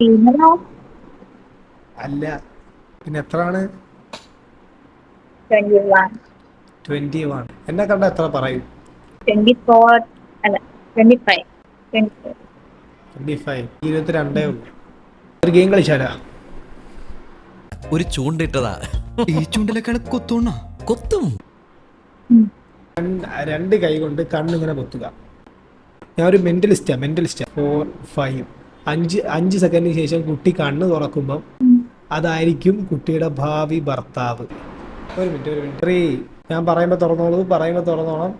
നിങ്ങളോ? അല്ല, പിന്നെ എത്രയാണ്? 21, 21. എന്നെ കണ്ട എത്ര പറയും? 24, അല്ല 25, 24. 25. 22 ഉള്ളൂ. ഒരു ഗെയിം കളിച്ചാലാ? ഒരു ചൂണ്ടിട്ടതാ. ഈ ചൂണ്ടിലേക്കാൾ കൊത്തോണ കൊത്തും. രണ്ട് കൈ കൊണ്ട് കണ്ണിങ്ങനെ പൊത്തുക. ഞാൻ ഒരു മെന്റലിസ്റ്റാ. 4, 5. 5 സെക്കൻഡിന് ശേഷം കുട്ടി കണ്ണ് തുറക്കുമ്പം അതായിരിക്കും കുട്ടിയുടെ ഭാവി ഭർത്താവ്. ഒരു മിനിറ്റ്. 3. ഞാൻ പറയുമ്പോൾ തുറന്നോണം.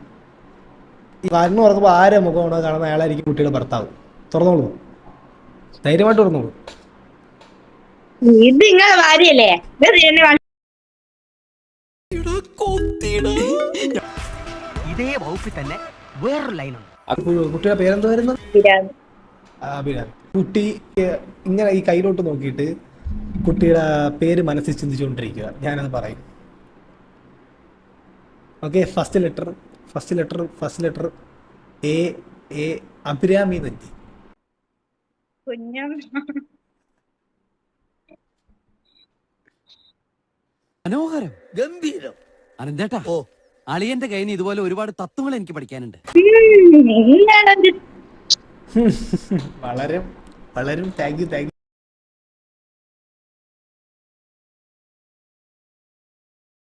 ഈ കണ്ണ് തുറക്കുമ്പോൾ ആരെ മുഖമാണോ കാണുന്നത് അയാളായിരിക്കും കുട്ടിയുടെ ഭർത്താവ്. തുറന്നോളൂ, ധൈര്യമായിട്ട് തുറന്നോളൂ. ഇത് നിങ്ങളെ ഭാര്യയല്ലേ? ഇതേ വകുപ്പിൽ തന്നെ വേറൊരു ലൈനുണ്ട്. കുട്ടിയുടെ പേരെന്തായിരുന്നു? ബിരാനി. അഭിരാമി. കുട്ടി ഇങ്ങനെ ഈ കയ്യിലോട്ട് നോക്കിയിട്ട് കുട്ടിയുടെ പേര് മനസ്സിൽ ചിന്തിച്ചുകൊണ്ടിരിക്കുക. ഞാനത് പറയും. Okay, first letter A. Abhirami തന്നെ. കുഞ്ഞം. മനോഹരം, ഗംഭീരം. അനന്തേട്ടാ. ഓ, അളിയന്റെ കയ്യിൽ നിന്ന് ഇതുപോലെ ഒരുപാട് തത്വങ്ങൾ എനിക്ക് പഠിക്കാനുണ്ട്. എന്താണത്? വളരും. Thank you.